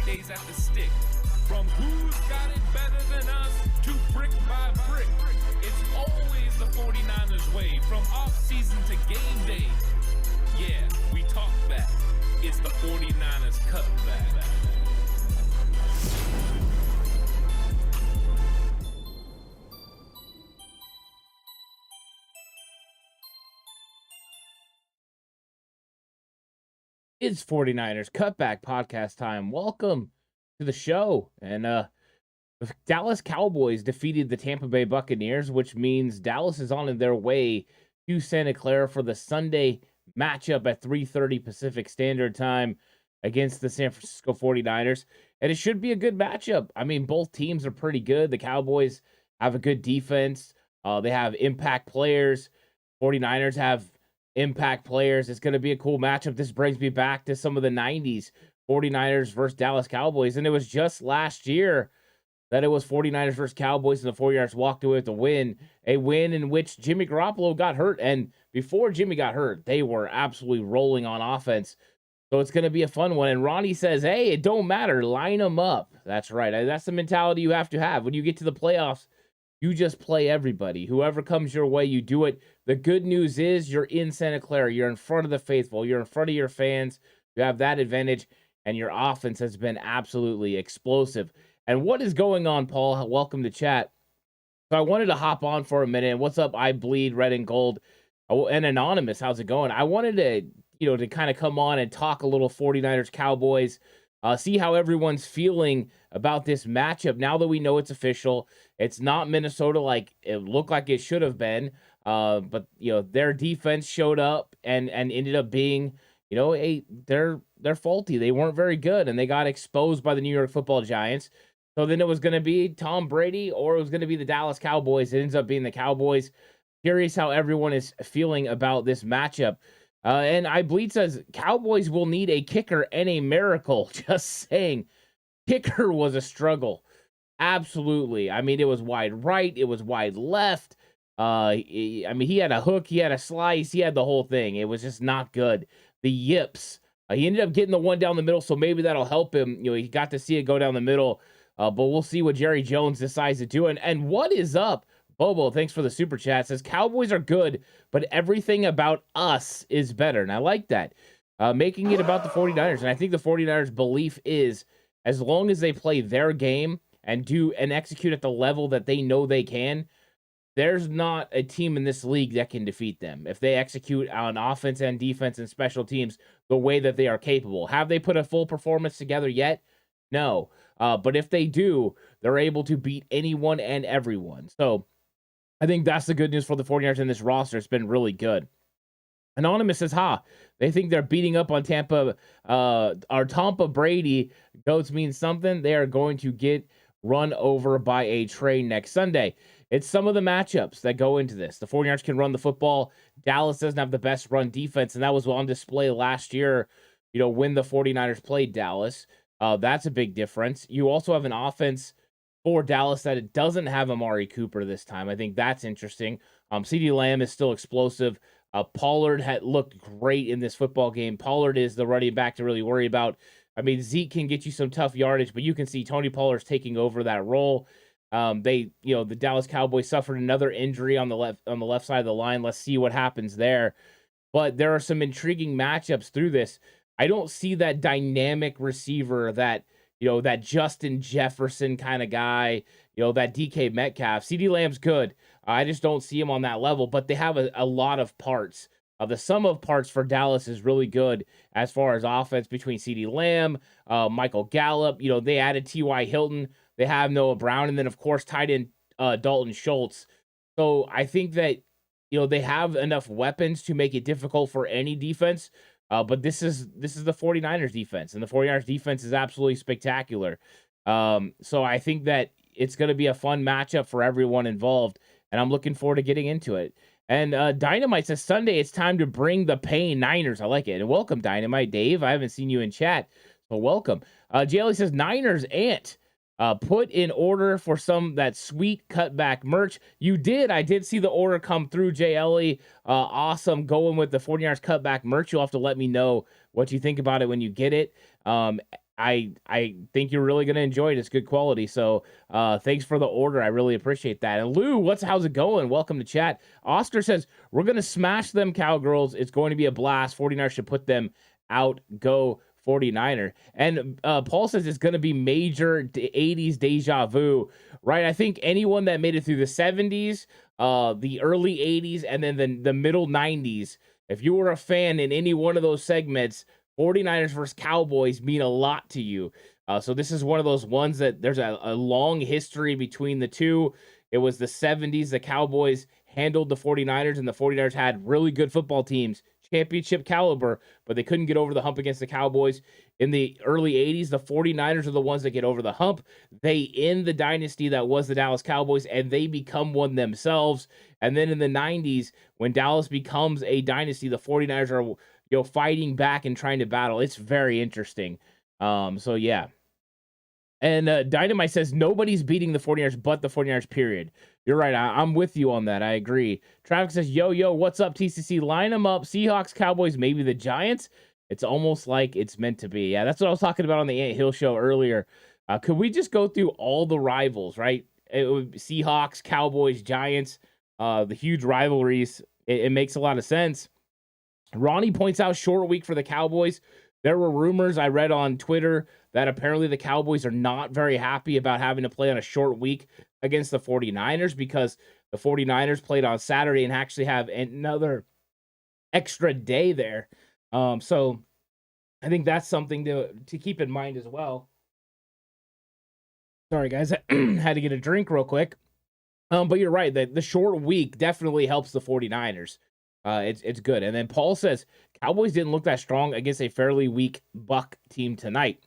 days at the stick. From who's got it better than us to brick by brick. It's always the 49ers way, from off-season to game day. Yeah, we talk back. It's the 49ers Cutback. It's 49ers Cutback Podcast time. Welcome to the show. And the Dallas Cowboys defeated the Tampa Bay Buccaneers, which means Dallas is on their way to Santa Clara for the Sunday matchup at 3:30 Pacific Standard Time against the San Francisco 49ers. And it should be a good matchup. I mean, both teams are pretty good. The Cowboys have a good defense. They have impact players. 49ers have impact players. It's going to be a cool matchup. This brings me back to some of the 90s 49ers versus Dallas Cowboys. And it was just last year that it was 49ers versus Cowboys, and the 49ers walked away with the win, a win in which Jimmy Garoppolo got hurt. And before Jimmy got hurt, they were absolutely rolling on offense. So it's going to be a fun one. And Ronnie says, hey, it don't matter. Line them up. That's right. That's the mentality you have to have. When you get to the playoffs, you just play everybody. Whoever comes your way, you do it. The good news is you're in Santa Clara. You're in front of the faithful. You're in front of your fans. You have that advantage, and your offense has been absolutely explosive. And what is going on, Paul? Welcome to chat. So I wanted to hop on for a minute. What's up, I Bleed Red and Gold? And Anonymous, how's it going? I wanted to kind of come on and talk a little 49ers Cowboys, see how everyone's feeling about this matchup now that we know it's official. It's not Minnesota like it looked like it should have been. But their defense showed up and ended up being, they're faulty. They weren't very good, and they got exposed by the New York Football Giants. So then it was going to be Tom Brady or it was going to be the Dallas Cowboys. It ends up being the Cowboys. Curious how everyone is feeling about this matchup. And I Bleed says Cowboys will need a kicker and a miracle. Just saying, kicker was a struggle. Absolutely. I mean, it was wide right. It was wide left. He had a hook. He had a slice. He had the whole thing. It was just not good. The yips. He ended up getting the one down the middle, so maybe that'll help him. He got to see it go down the middle. But we'll see what Jerry Jones decides to do. And what is up? Bobo, thanks for the super chat. Says Cowboys are good, but everything about us is better. And I like that. Making it about the 49ers. And I think the 49ers belief is as long as they play their game and do and execute at the level that they know they can, there's not a team in this league that can defeat them if they execute on offense and defense and special teams the way that they are capable. Have they put a full performance together yet? No. But if they do, they're able to beat anyone and everyone. So I think that's the good news for the 49ers in this roster. It's been really good. Anonymous says, they think they're beating up on Tampa. Our Tampa Brady goats means something. They are going to get run over by a train next Sunday. It's some of the matchups that go into this. The 49ers can run the football. Dallas doesn't have the best run defense, and that was on display last year, when the 49ers played Dallas. That's a big difference. You also have an offense for Dallas that it doesn't have Amari Cooper this time. I think that's interesting. CeeDee Lamb is still explosive. Pollard had looked great in this football game. Pollard is the running back to really worry about. I mean, Zeke can get you some tough yardage, but you can see Tony Pollard's taking over that role. The Dallas Cowboys suffered another injury on the left side of the line. Let's see what happens there. But there are some intriguing matchups through this. I don't see that dynamic receiver that Justin Jefferson kind of guy, that DK Metcalf. CeeDee Lamb's good. I just don't see him on that level, but they have a lot of parts. The sum of parts for Dallas is really good as far as offense between CeeDee Lamb, Michael Gallup. They added T.Y. Hilton. They have Noah Brown, and then, of course, tight end Dalton Schultz. So I think that, they have enough weapons to make it difficult for any defense. But this is the 49ers defense, and the 49ers defense is absolutely spectacular. So I think that it's going to be a fun matchup for everyone involved, and I'm looking forward to getting into it. And Dynamite says, Sunday, it's time to bring the pain, Niners. I like it. And welcome, Dynamite. Dave, I haven't seen you in chat, so welcome. JLE says, Niners Ant. Put in order for that sweet cutback merch. You did. I did see the order come through, JLE. Awesome. Going with the 49ers cutback merch. You'll have to let me know what you think about it when you get it. I think you're really gonna enjoy it. It's good quality. So thanks for the order. I really appreciate that. And Lou, how's it going? Welcome to chat. Oscar says we're gonna smash them Cowgirls. It's going to be a blast. 49ers should put them out. Go 49er. And Paul says it's gonna be major 80s deja vu, right? I think anyone that made it through the 70s, the early 80s, and then the middle 90s, if you were a fan in any one of those segments, 49ers versus Cowboys mean a lot to you. So this is one of those ones that there's a long history between the two. It was the 70s. The Cowboys handled the 49ers, and the 49ers had really good football teams, championship caliber, but they couldn't get over the hump against the Cowboys. In the early 80s, the 49ers are the ones that get over the hump. They end the dynasty that was the Dallas Cowboys, and they become one themselves. And then in the 90s, when Dallas becomes a dynasty, the 49ers are fighting back and trying to battle. It's very interesting. So yeah. And Dynamite says nobody's beating the 49ers but the 49ers, period. You're right. I'm with you on that. I agree. Traffic says, yo, what's up, TCC? Line them up. Seahawks, Cowboys, maybe the Giants. It's almost like it's meant to be. Yeah, that's what I was talking about on the Ant Hill show earlier. Could we just go through all the rivals, right? Seahawks, Cowboys, Giants, the huge rivalries. It makes a lot of sense. Ronnie points out short week for the Cowboys. There were rumors I read on Twitter that apparently the Cowboys are not very happy about having to play on a short week against the 49ers because the 49ers played on Saturday and actually have another extra day there. So I think that's something to keep in mind as well. Sorry, guys. I had to get a drink real quick. But you're right. The short week definitely helps the 49ers. It's good. And then Paul says Cowboys didn't look that strong against a fairly weak Buck team tonight.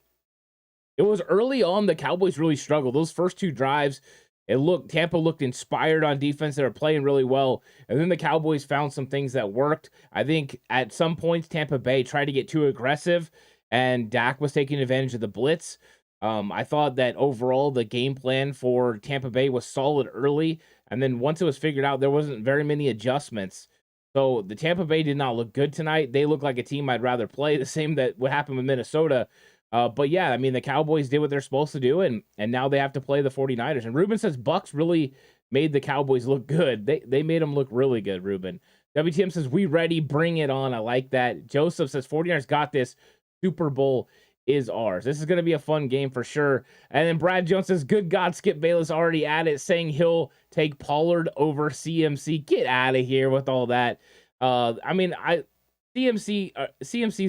It was early on the Cowboys really struggled. Those first two drives, Tampa looked inspired on defense. They were playing really well. And then the Cowboys found some things that worked. I think at some points Tampa Bay tried to get too aggressive and Dak was taking advantage of the blitz. I thought that overall the game plan for Tampa Bay was solid early. And then once it was figured out, there wasn't very many adjustments. So the Tampa Bay did not look good tonight. They look like a team I'd rather play. The same that what happened with Minnesota. But yeah, I mean, the Cowboys did what they're supposed to do, and now they have to play the 49ers. And Ruben says Bucks really made the Cowboys look good. They made them look really good, Ruben. WTM says, we ready, bring it on. I like that. Joseph says, 49ers got this. Super Bowl is ours. This is going to be a fun game for sure. And then Brad Jones says, good God, Skip Bayless already at it, saying he'll take Pollard over CMC. Get out of here with all that. CMC's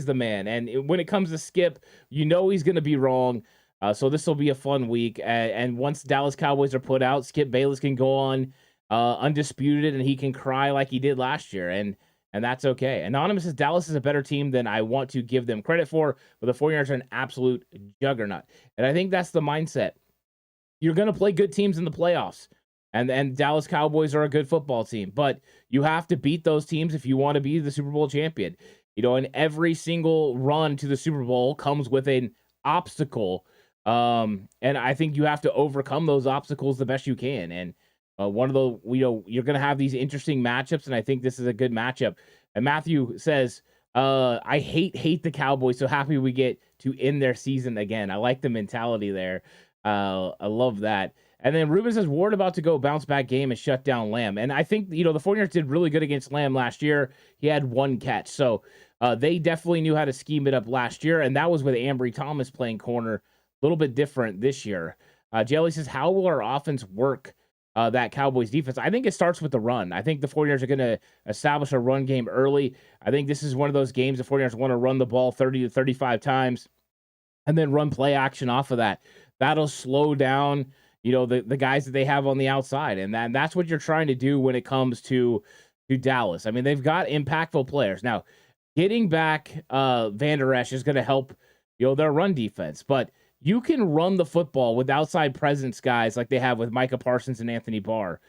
the man. And when it comes to Skip, he's going to be wrong. So this will be a fun week. And once Dallas Cowboys are put out, Skip Bayless can go on undisputed and he can cry like he did last year. And that's okay. Anonymous says Dallas is a better team than I want to give them credit for, but the 49ers are an absolute juggernaut. And I think that's the mindset. You're going to play good teams in the playoffs. And Dallas Cowboys are a good football team, but you have to beat those teams if you want to be the Super Bowl champion. And every single run to the Super Bowl comes with an obstacle. And I think you have to overcome those obstacles the best you can. And one of the, you're going to have these interesting matchups, and I think this is a good matchup. And Matthew says, I hate the Cowboys, so happy we get to end their season again. I like the mentality there. I love that. And then Ruben says, Ward about to go bounce back game and shut down Lamb. And I think, the 49ers did really good against Lamb last year. He had one catch. So they definitely knew how to scheme it up last year, and that was with Ambry Thomas playing corner. A little bit different this year. Jelly says, how will our offense work that Cowboys defense? I think it starts with the run. I think the 49ers are going to establish a run game early. I think this is one of those games the 49ers want to run the ball 30 to 35 times and then run play action off of that. That'll slow down, the guys that they have on the outside. And that's what you're trying to do when it comes to Dallas. I mean, they've got impactful players. Now, getting back Van Der Esch is going to help, their run defense. But you can run the football with outside presence guys like they have with Micah Parsons and Anthony Barr.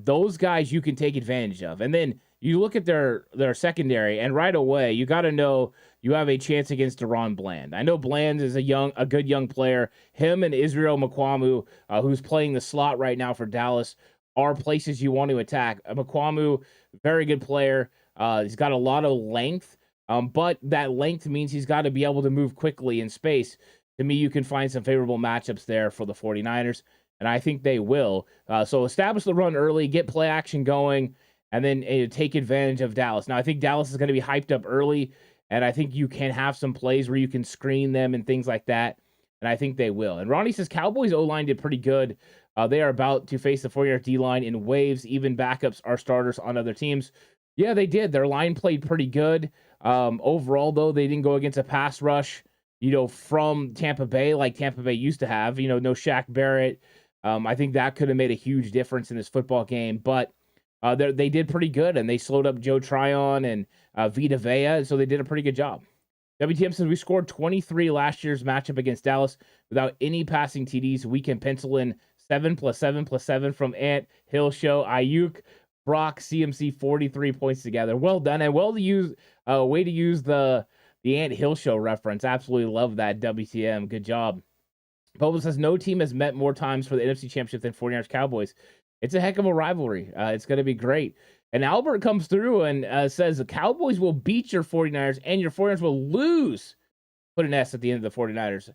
Those guys you can take advantage of. And then you look at their secondary, and right away you got to know you have a chance against Deron Bland. I know Bland is a good young player. Him and Israel Mukuamu, who's playing the slot right now for Dallas, are places you want to attack. Mukuamu, very good player. He's got a lot of length, but that length means he's got to be able to move quickly in space. to me, you can find some favorable matchups there for the 49ers, and I think they will. So establish the run early, get play action going, and then take advantage of Dallas. Now, I think Dallas is going to be hyped up early, and I think you can have some plays where you can screen them and things like that, and I think they will. And Ronnie says Cowboys O-line did pretty good. They are about to face the 49ers D-line in waves. Even backups are starters on other teams. Yeah, they did. Their line played pretty good. Overall, though, they didn't go against a pass rush, from Tampa Bay like Tampa Bay used to have. No Shaq Barrett. I think that could have made a huge difference in this football game. But they did pretty good, and they slowed up Joe Tryon and Vita Vea, so they did a pretty good job. WTM says we scored 23 last year's matchup against Dallas without any passing TDs. We can pencil in 7+7+7 from Ant, Hill Show, Ayuk, Brock, CMC, 43 points together. Well done, and way to use the Ant Hill Show reference. Absolutely love that, WTM. Good job. Bobo says no team has met more times for the NFC Championship than 49ers Cowboys. It's a heck of a rivalry. It's going to be great. And Albert comes through and says the Cowboys will beat your 49ers and your 49ers will lose. Put an S at the end of the 49ers.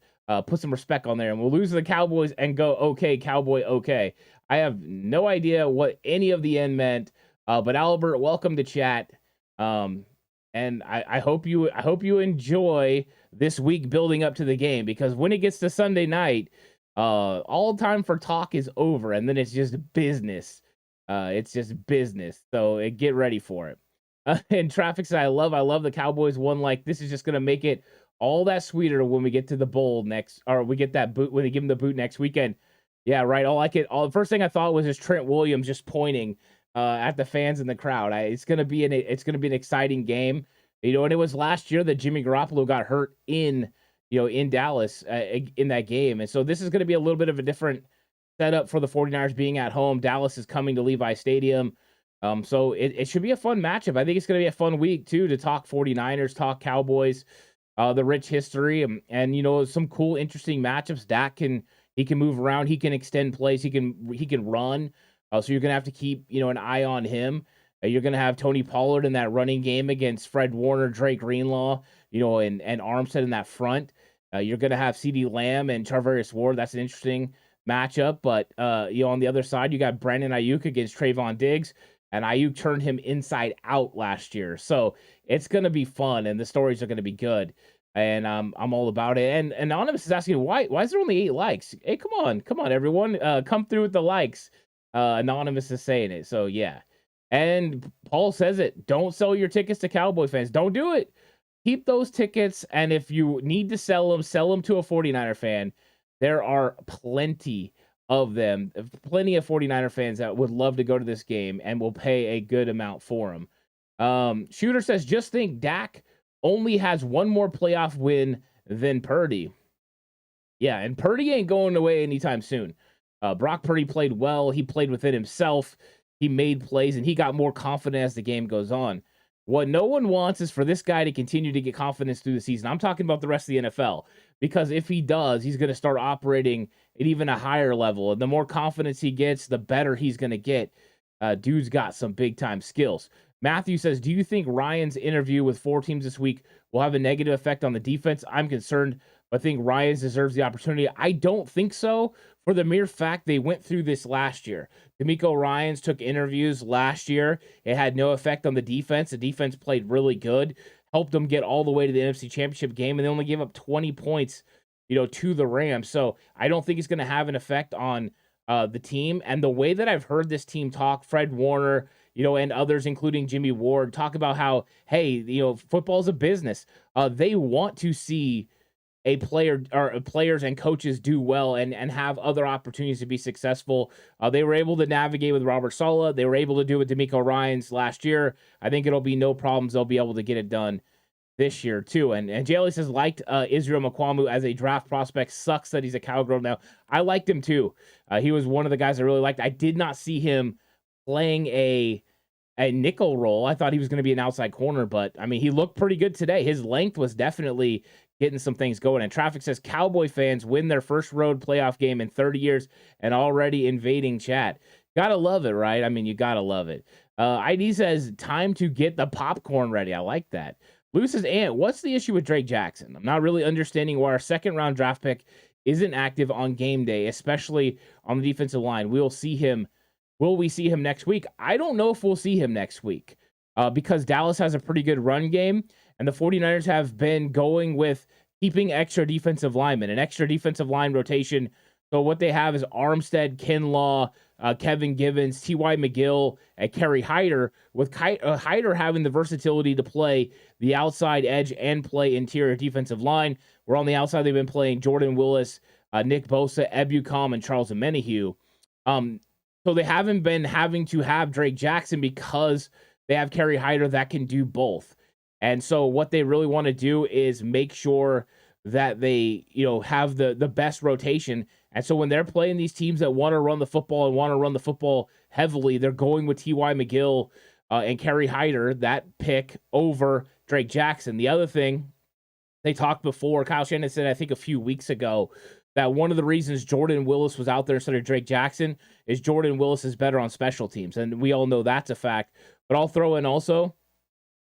Put some respect on there. And we'll lose to the Cowboys and go, okay, Cowboy, okay. I have no idea what any of the end meant. But Albert, welcome to chat. And I hope you enjoy this week building up to the game, because when it gets to Sunday night, all time for talk is over, and then it's just business. It's just business. So get ready for it. And Traffic said, I love the Cowboys won. Like, this is just going to make it all that sweeter when we get to the bowl we get that boot, when they give them the boot next weekend. Yeah, right. The first thing I thought was just Trent Williams just pointing at the fans in the crowd. It's going to be an exciting game. And it was last year that Jimmy Garoppolo got hurt in Dallas in that game. And so this is going to be a little bit of a different setup for the 49ers being at home. Dallas is coming to Levi Stadium. So it should be a fun matchup. I think it's going to be a fun week too, to talk 49ers, talk Cowboys, the rich history, and some cool, interesting matchups. Dak can move around. He can extend plays. He can run. So you're going to have to keep, an eye on him. You're going to have Tony Pollard in that running game against Fred Warner, Drake Greenlaw, and Armstead in that front. You're going to have CeeDee Lamb and Charvarius Ward. That's an interesting matchup. But, on the other side, you got Brandon Ayuk against Trayvon Diggs, and Ayuk turned him inside out last year. So it's going to be fun, and the stories are going to be good. And I'm all about it. And Anonymous is asking, why is there only 8 likes? Hey, come on, everyone. Come through with the likes. Anonymous is saying it. So, yeah. And Paul says it. Don't sell your tickets to Cowboy fans. Don't do it. Keep those tickets, and if you need to sell them to a 49er fan. There are plenty of them, plenty of 49er fans that would love to go to this game and will pay a good amount for them. Shooter says, just think Dak only has one more playoff win than Purdy. Yeah, and Purdy ain't going away anytime soon. Brock Purdy played well. He played within himself. He made plays, and he got more confident as the game goes on. What no one wants is for this guy to continue to get confidence through the season. I'm talking about the rest of the NFL, because if he does, he's going to start operating at even a higher level. And the more confidence he gets, the better he's going to get. Dude's got some big-time skills. Matthew says, do you think Ryan's interview with 4 teams this week will have a negative effect on the defense? I'm concerned, but I think Ryan's deserves the opportunity. I don't think so, for the mere fact they went through this last year. D'Amico Ryans took interviews last year. It had no effect on the defense. The defense played really good, helped them get all the way to the NFC Championship game, and they only gave up 20 points, to the Rams. So I don't think it's going to have an effect on the team. And the way that I've heard this team talk, Fred Warner, and others, including Jimmy Ward, talk about how, hey, football's a business. They want to see players and coaches do well and have other opportunities to be successful. They were able to navigate with Robert Saleh. They were able to do it with D'Amico Ryans last year. I think it'll be no problems. They'll be able to get it done this year too. And JLE says, liked Israel Mukuamu as a draft prospect. Sucks that he's a Cowgirl now. I liked him too. He was one of the guys I really liked. I did not see him playing a nickel role. I thought he was going to be an outside corner, but I mean, he looked pretty good today. His length was definitely getting some things going. And Traffic says Cowboy fans win their first road playoff game in 30 years and already invading chat. Gotta love it, right? I mean, you gotta love it. ID says time to get the popcorn ready. I like that. Lou says, Ant, what's the issue with Drake Jackson? I'm not really understanding why our second-round draft pick isn't active on game day, especially on the defensive line. Will we see him next week? I don't know if we'll see him next week because Dallas has a pretty good run game, and the 49ers have been going with keeping extra defensive linemen, an extra defensive line rotation. So what they have is Armstead, Kinlaw, Kevin Givens, T.Y. McGill, and Kerry Hyder, with Hyder having the versatility to play the outside edge and play interior defensive line. Where on the outside, they've been playing Jordan Willis, Nick Bosa, Ebukam, and Charles Omenihu. So they haven't been having to have Drake Jackson because they have Kerry Hyder that can do both. And so what they really want to do is make sure that they, have the best rotation. And so when they're playing these teams that want to run the football and want to run the football heavily, they're going with T.Y. McGill and Kerry Hyder, that pick, over Drake Jackson. The other thing they talked before, Kyle Shanahan said, I think a few weeks ago, that one of the reasons Jordan Willis was out there instead of Drake Jackson is Jordan Willis is better on special teams. And we all know that's a fact. But I'll throw in also,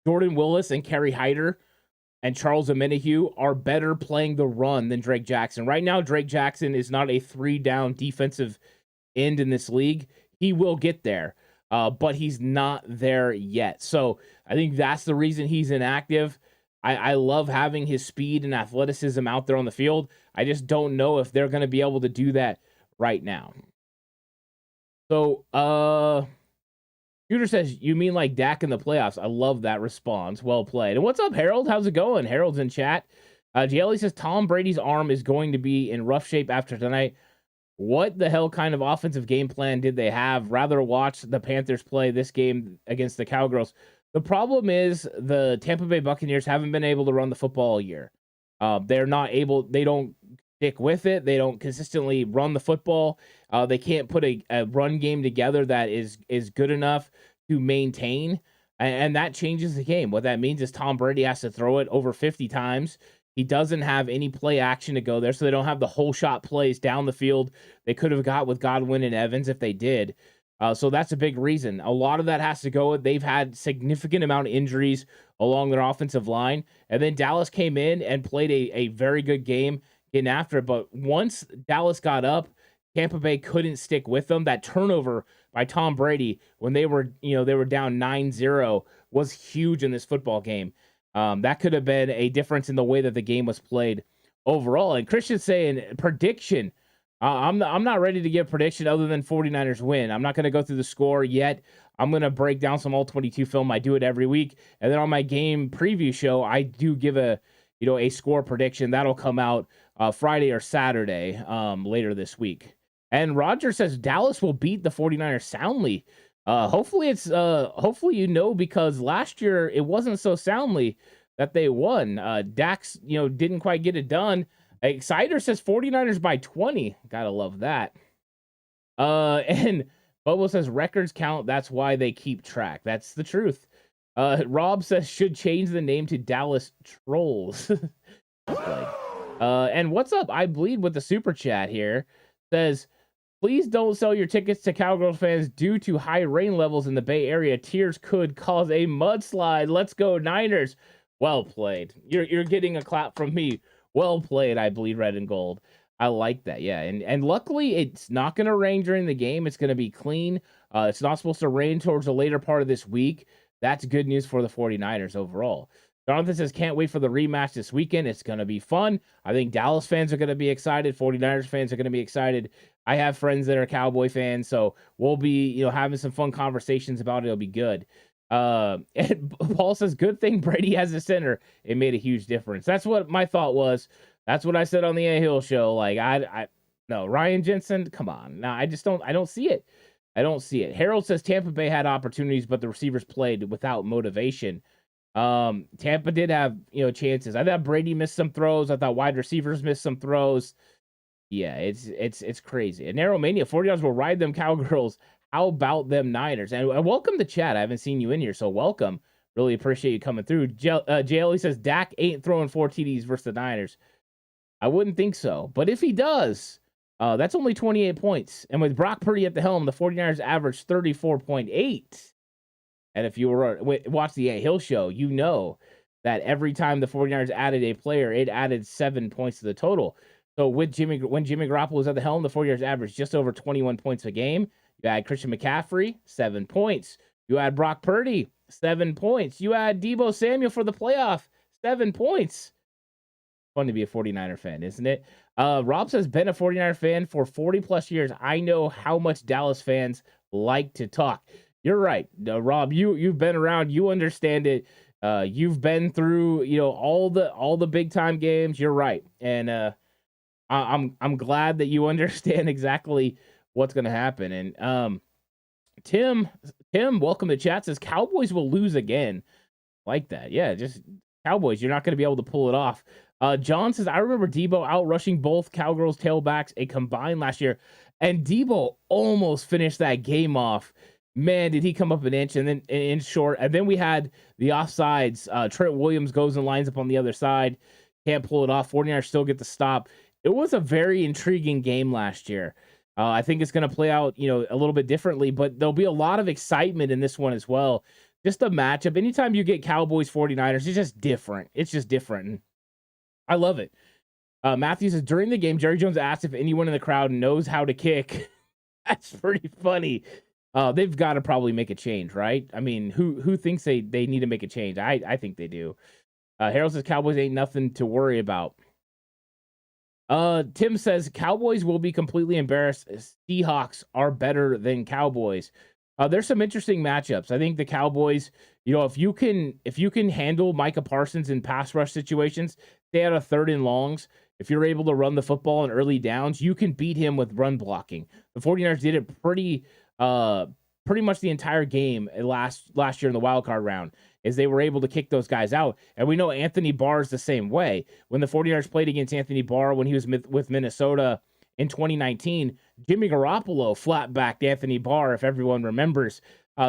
Jordan Willis and Kerry Hyder and Charles Omenihu are better playing the run than Drake Jackson. Right now, Drake Jackson is not a 3-down defensive end in this league. He will get there, but he's not there yet. So I think that's the reason he's inactive. I love having his speed and athleticism out there on the field. I just don't know if they're going to be able to do that right now. So, Shooter says, you mean like Dak in the playoffs? I love that response. Well played. And what's up, Harold? How's it going? Harold's in chat. JLE says, Tom Brady's arm is going to be in rough shape after tonight. What the hell kind of offensive game plan did they have? Rather watch the Panthers play this game against the Cowgirls. The problem is the Tampa Bay Buccaneers haven't been able to run the football all year. They're not able. They don't stick with it. They don't consistently run the football. They can't put a run game together that is good enough to maintain, and that changes the game. What that means is Tom Brady has to throw it over 50 times. He doesn't have any play action to go there, so they don't have the whole shot plays down the field they could have got with Godwin and Evans if they did. So that's a big reason. A lot of that has to go. They've had significant amount of injuries along their offensive line, and then Dallas came in and played a very good game getting after it. But once Dallas got up, Tampa Bay couldn't stick with them. That turnover by Tom Brady when they were down 9-0 was huge in this football game. That could have been a difference in the way that the game was played overall. And Christian's saying prediction. I'm not ready to give prediction other than 49ers win. I'm not going to go through the score yet. I'm going to break down some all-22 film. I do it every week. And then on my game preview show, I do give a score prediction. That'll come out Friday or Saturday later this week. And Roger says Dallas will beat the 49ers soundly. Hopefully because last year it wasn't so soundly that they won. Dax, didn't quite get it done. Exciter says 49ers by 20. Gotta love that. And Bobo says records count. That's why they keep track. That's the truth. Rob says should change the name to Dallas Trolls. And what's up? I bleed with the super chat here. Says, please don't sell your tickets to Cowgirls fans due to high rain levels in the Bay Area. Tears could cause a mudslide. Let's go Niners. Well played. You're getting a clap from me. Well played, I bleed red and gold. I like that, yeah. And luckily, it's not going to rain during the game. It's going to be clean. It's not supposed to rain towards the later part of this week. That's good news for the 49ers overall. Jonathan says, can't wait for the rematch this weekend. It's going to be fun. I think Dallas fans are going to be excited. 49ers fans are going to be excited. I have friends that are Cowboy fans, so we'll be having some fun conversations about it. It'll be good. And Paul says, good thing Brady has a center. It made a huge difference. That's what my thought was. That's what I said on the A Hill show. Like, no, Ryan Jensen, come on. No, I don't see it. I don't see it. Harold says Tampa Bay had opportunities, but the receivers played without motivation. Tampa did have, chances. I thought Brady missed some throws. I thought wide receivers missed some throws. Yeah, it's crazy. And Narrowmania, 49ers will ride them Cowgirls. How about them Niners? And welcome to chat. I haven't seen you in here, so welcome. Really appreciate you coming through. JLE says Dak ain't throwing 4 TDs versus the Niners. I wouldn't think so. But if he does, that's only 28 points. And with Brock Purdy at the helm, the 49ers averaged 34.8. And if you watch the A Hill show, that every time the 49ers added a player, it added 7 points to the total. So when Jimmy Garoppolo was at the helm, the 49ers averaged just over 21 points a game. You add Christian McCaffrey, 7 points. You add Brock Purdy, 7 points. You add Deebo Samuel for the playoff, 7 points. Fun to be a 49er fan, isn't it? Rob says, been a 49er fan for 40 plus years. I know how much Dallas fans like to talk. You're right, Rob. You've been around. You understand it. You've been through, all the big time games. You're right, and I'm glad that you understand exactly what's going to happen. And Tim, welcome to chat. Says Cowboys will lose again. Like that, yeah. Just Cowboys. You're not going to be able to pull it off. John says, I remember Deebo out rushing both Cowgirls tailbacks a combined last year, and Deebo almost finished that game off. Man, did he come up an inch and then an inch short. And then we had the offsides. Trent Williams goes and lines up on the other side. Can't pull it off. 49ers still get the stop. It was a very intriguing game last year. I think it's going to play out, a little bit differently, but there'll be a lot of excitement in this one as well. Just a matchup. Anytime you get Cowboys 49ers, it's just different. It's just different. And I love it. Matthew says, during the game, Jerry Jones asked if anyone in the crowd knows how to kick. That's pretty funny. They've got to probably make a change, right? I mean, who thinks they need to make a change? I think they do. Harold says, Cowboys ain't nothing to worry about. Tim says, Cowboys will be completely embarrassed. Seahawks are better than Cowboys. There's some interesting matchups. I think the Cowboys, if you can handle Micah Parsons in pass rush situations, stay out of 3rd and longs. If you're able to run the football in early downs, you can beat him with run blocking. The 49ers did it pretty much the entire game last year in the wild card round, is they were able to kick those guys out. And we know Anthony Barr is the same way. When the 49ers played against Anthony Barr when he was with Minnesota in 2019, Jimmy Garoppolo flat-backed Anthony Barr, if everyone remembers.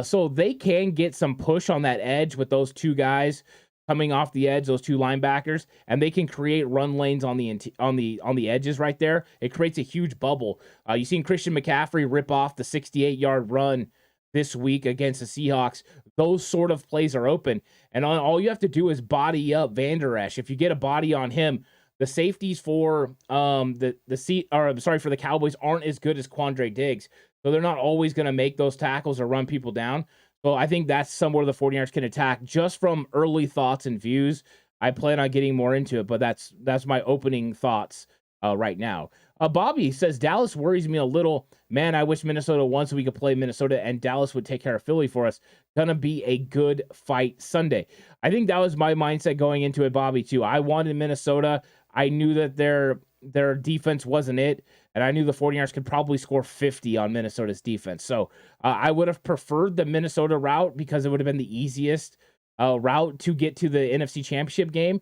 So they can get some push on that edge with those two guys coming off the edge, those two linebackers, and they can create run lanes on the edges right there. It creates a huge bubble. You've seen Christian McCaffrey rip off the 68-yard run this week against the Seahawks. Those sort of plays are open, and all you have to do is body up Van Der Esch. If you get a body on him, the safeties for for the Cowboys aren't as good as Quandre Diggs, so they're not always going to make those tackles or run people down. So I think that's somewhere the 49ers can attack. Just from early thoughts and views, I plan on getting more into it, but that's my opening thoughts right now. Bobby says, Dallas worries me a little. Man, I wish Minnesota won so we could play Minnesota and Dallas would take care of Philly for us. Gonna be a good fight Sunday. I think that was my mindset going into it, Bobby, too. I wanted Minnesota. I knew that their defense wasn't it, and I knew the 49ers could probably score 50 on Minnesota's defense. So I would have preferred the Minnesota route because it would have been the easiest route to get to the NFC Championship game.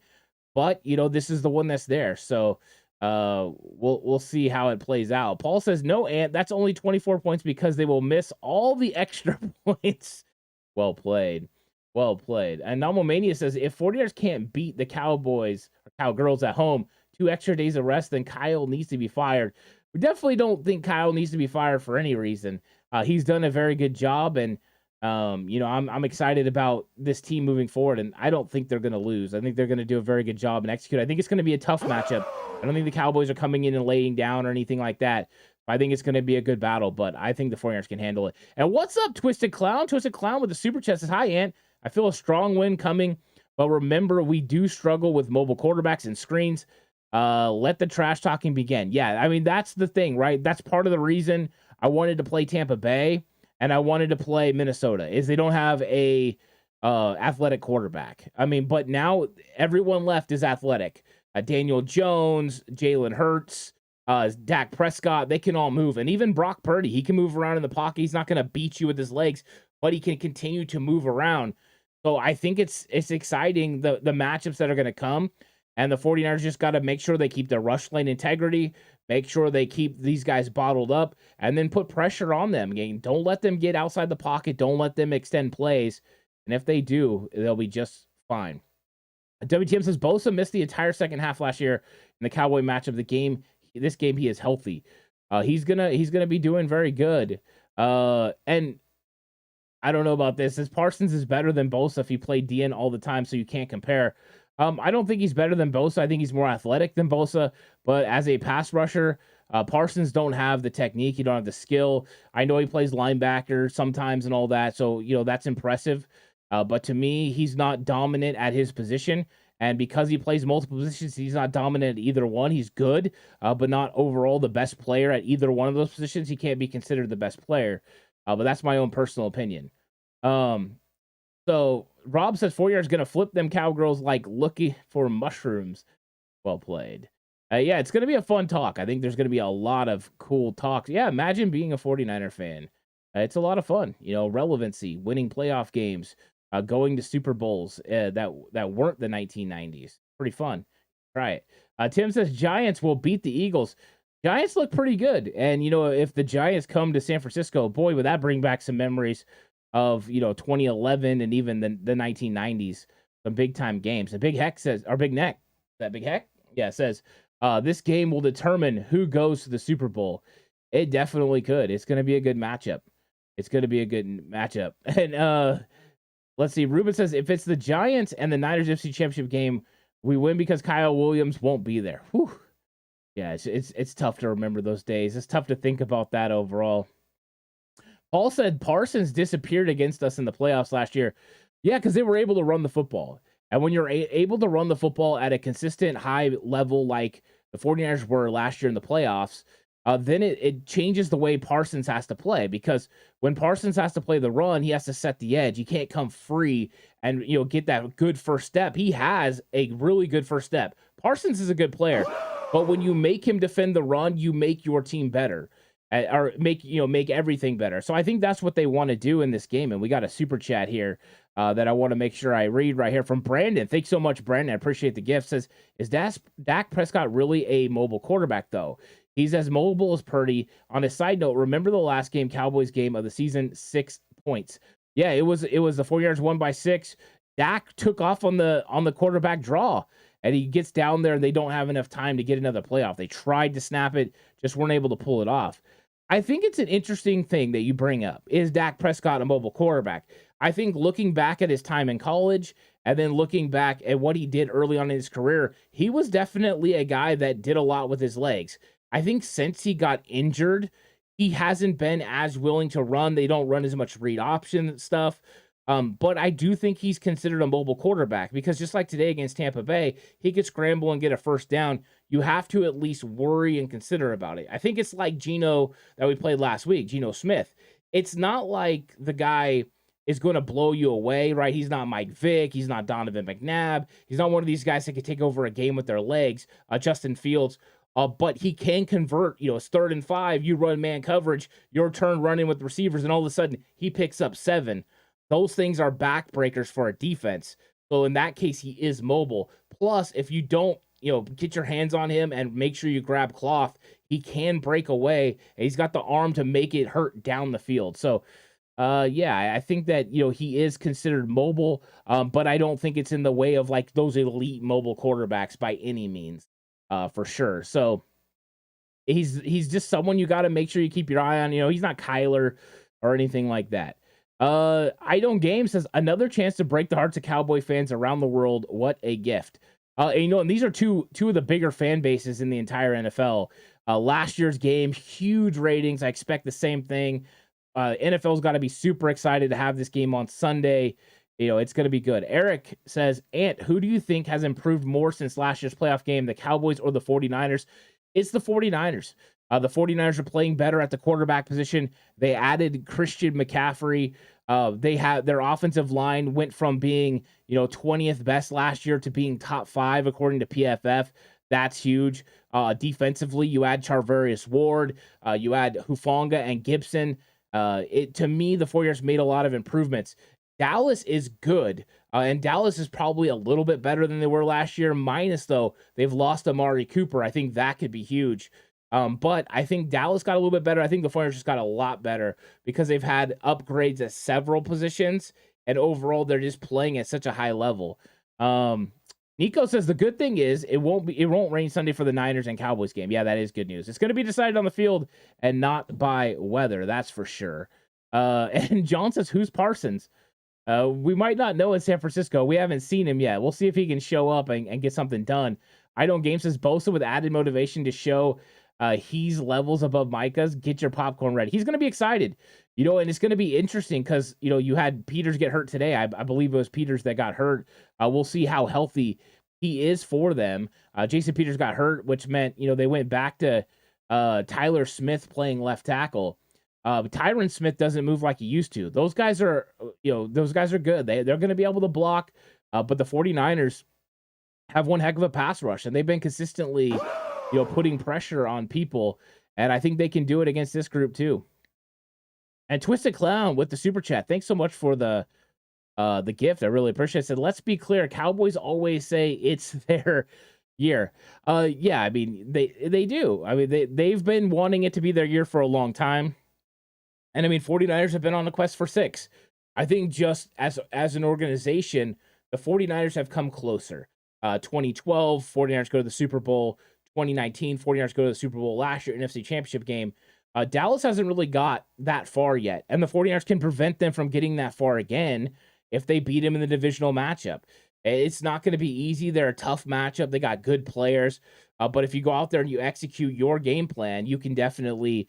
But, this is the one that's there. So we'll see how it plays out. Paul says, no, Ant, that's only 24 points because they will miss all the extra points. Well played. And Nomomania says, if 49ers can't beat the Cowboys or Cowgirls at home, 2 extra days of rest, then Kyle needs to be fired. We definitely don't think Kyle needs to be fired for any reason. He's done a very good job, and I'm excited about this team moving forward, and I don't think they're going to lose. I think they're going to do a very good job and execute. I think it's going to be a tough matchup. I don't think the Cowboys are coming in and laying down or anything like that. I think it's going to be a good battle, but I think the 49ers can handle it. And what's up, Twisted Clown? Twisted Clown with the super chat says, hi, Ant. I feel a strong win coming, but remember, we do struggle with mobile quarterbacks and screens. Let the trash talking begin. Yeah, I mean, that's the thing, right? That's part of the reason I wanted to play Tampa Bay and I wanted to play Minnesota, is they don't have a athletic quarterback. I mean, but now everyone left is athletic. Daniel Jones, Jalen Hurts, Dak Prescott, they can all move. And even Brock Purdy, he can move around in the pocket. He's not going to beat you with his legs, but he can continue to move around. So I think it's exciting, the matchups that are going to come. And the 49ers just got to make sure they keep their rush lane integrity, make sure they keep these guys bottled up, and then put pressure on them. Don't let them get outside the pocket. Don't let them extend plays. And if they do, they'll be just fine. WTM says, Bosa missed the entire second half last year in the Cowboy matchup. This game, he is healthy. He's gonna be doing very good. And I don't know about this. Says Parsons is better than Bosa if he played DN all the time, so you can't compare. I don't think he's better than Bosa. I think he's more athletic than Bosa, but as a pass rusher, Parsons don't have the technique. He don't have the skill. I know he plays linebacker sometimes and all that, so that's impressive. But to me, he's not dominant at his position. And because he plays multiple positions, he's not dominant at either one. He's good, but not overall the best player at either one of those positions. He can't be considered the best player. But that's my own personal opinion. So Rob says 4 years going to flip them Cowgirls like looking for mushrooms. Well played. Yeah, it's going to be a fun talk. I think there's going to be a lot of cool talks. Yeah, imagine being a 49er fan. It's a lot of fun. Relevancy, winning playoff games, going to Super Bowls that weren't the 1990s. Pretty fun. Try it. Tim says Giants will beat the Eagles. Giants look pretty good. And, if the Giants come to San Francisco, boy, would that bring back some memories of, 2011 and even the 1990s, some big-time games. And Big Heck says, or Big Neck, is that Big Heck? Yeah, says, this game will determine who goes to the Super Bowl. It definitely could. It's going to be a good matchup. And let's see. Ruben says, if it's the Giants and the Niners FC Championship game, we win because Kyle Williams won't be there. Whew. Yeah, it's tough to remember those days. It's tough to think about that overall. Paul said Parsons disappeared against us in the playoffs last year. Yeah, because they were able to run the football. And when you're able to run the football at a consistent high level like the 49ers were last year in the playoffs, then it changes the way Parsons has to play. Because when Parsons has to play the run, he has to set the edge. He can't come free and get that good first step. He has a really good first step. Parsons is a good player. But when you make him defend the run, you make your team better, or make everything better. So I think that's what they want to do in this game. And we got a super chat here that I want to make sure I read right here from Brandon. Thanks so much, Brandon. I appreciate the gift. Says, is Dak Prescott really a mobile quarterback, though? He's as mobile as Purdy. On a side note, remember the last game, Cowboys game of the season, 6 points. Yeah, it was the 49ers won by 6. Dak took off on the quarterback draw. And he gets down there and they don't have enough time to get another playoff. They tried to snap it, just weren't able to pull it off. I think it's an interesting thing that you bring up. Is Dak Prescott a mobile quarterback? I think looking back at his time in college and then looking back at what he did early on in his career, he was definitely a guy that did a lot with his legs. I think since he got injured, he hasn't been as willing to run. They don't run as much read option stuff. But I do think he's considered a mobile quarterback because just like today against Tampa Bay, he could scramble and get a first down. You have to at least worry and consider about it. I think it's like Geno that we played last week, Geno Smith. It's not like the guy is going to blow you away, right? He's not Mike Vick. He's not Donovan McNabb. He's not one of these guys that can take over a game with their legs, Justin Fields. But he can convert, it's 3rd and 5, you run man coverage, your turn running with receivers, and all of a sudden he picks up 7. Those things are backbreakers for a defense. So in that case, he is mobile. Plus, if you don't, get your hands on him and make sure you grab cloth, he can break away. And he's got the arm to make it hurt down the field. So, I think that, he is considered mobile, but I don't think it's in the way of like those elite mobile quarterbacks by any means, for sure. So he's just someone you got to make sure you keep your eye on. He's not Kyler or anything like that. I Don't Game says another chance to break the hearts of Cowboy fans around the world. What a gift. And these are two of the bigger fan bases in the entire NFL. Last year's game, huge ratings. I expect the same thing. NFL's got to be super excited to have this game on Sunday. It's going to be good. Eric says, Ant, who do you think has improved more since last year's playoff game, the Cowboys or the 49ers? It's the 49ers. The 49ers are playing better at the quarterback position. They added Christian McCaffrey. They have their offensive line went from being, 20th best last year to being top 5 according to PFF. That's huge. Defensively, you add Charvarius Ward, you add Hufanga and Gibson. To me, the 49ers made a lot of improvements. Dallas is good, and Dallas is probably a little bit better than they were last year. Minus though, they've lost Amari Cooper. I think that could be huge. But I think Dallas got a little bit better. I think the 49ers just got a lot better because they've had upgrades at several positions, and overall they're just playing at such a high level. Nico says the good thing is it won't rain Sunday for the Niners and Cowboys game. Yeah, that is good news. It's going to be decided on the field and not by weather. That's for sure. And John says, who's Parsons? We might not know in San Francisco. We haven't seen him yet. We'll see if he can show up and get something done. I know Game says Bosa with added motivation to show he's levels above Micah's. Get your popcorn ready. He's going to be excited, and it's going to be interesting because, you had Peters get hurt today. I believe it was Peters that got hurt. We'll see how healthy he is for them. Jason Peters got hurt, which meant, they went back to Tyler Smith playing left tackle. Tyron Smith doesn't move like he used to. Those guys are, good. They're going to be able to block, but the 49ers have one heck of a pass rush, and they've been consistently, putting pressure on people, and I think they can do it against this group too. And Twisted Clown with the super chat. Thanks so much for the gift. I really appreciate it. Said, let's be clear. Cowboys always say it's their year. Yeah, I mean, they do. I mean, they've been wanting it to be their year for a long time. And I mean, 49ers have been on a quest for 6. I think just as an organization, the 49ers have come closer. 2012, 49ers go to the Super Bowl. 2019, 49ers go to the Super Bowl last year, NFC Championship game. Dallas hasn't really got that far yet, and the 49ers can prevent them from getting that far again if they beat them in the divisional matchup. It's not going to be easy. They're a tough matchup. They got good players, but if you go out there and you execute your game plan, you can definitely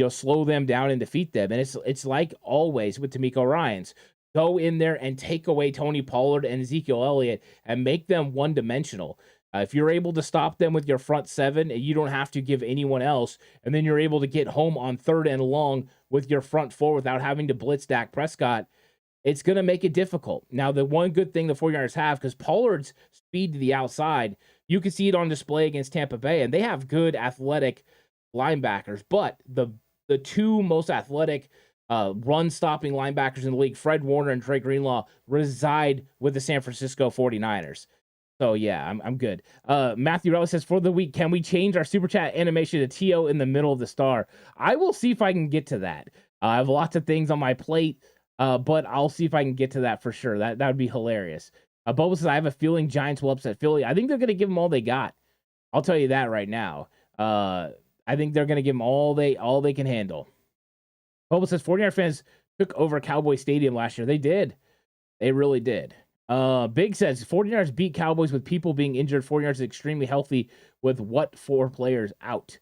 slow them down and defeat them. And it's like always with D'Amico Ryans. Go in there and take away Tony Pollard and Ezekiel Elliott and make them one-dimensional. If you're able to stop them with your front 7, you don't have to give anyone else, and then you're able to get home on 3rd and long with your front 4 without having to blitz Dak Prescott, it's going to make it difficult. Now, the one good thing the 49ers have, because Pollard's speed to the outside, you can see it on display against Tampa Bay, and they have good athletic linebackers, but the 2 most athletic run-stopping linebackers in the league, Fred Warner and Dre Greenlaw, reside with the San Francisco 49ers. So, yeah, I'm good. Matthew Rella says, for the week, can we change our Super Chat animation to T.O. in the middle of the star? I will see if I can get to that. I have lots of things on my plate, but I'll see if I can get to that for sure. That would be hilarious. Boba says, I have a feeling Giants will upset Philly. I think they're going to give them all they got. I'll tell you that right now. I think they're going to give them all they can handle. Boba says, 49er fans took over Cowboy Stadium last year. They did. They really did. Big says 49ers beat Cowboys with people being injured. 49ers is extremely healthy with 4 players out.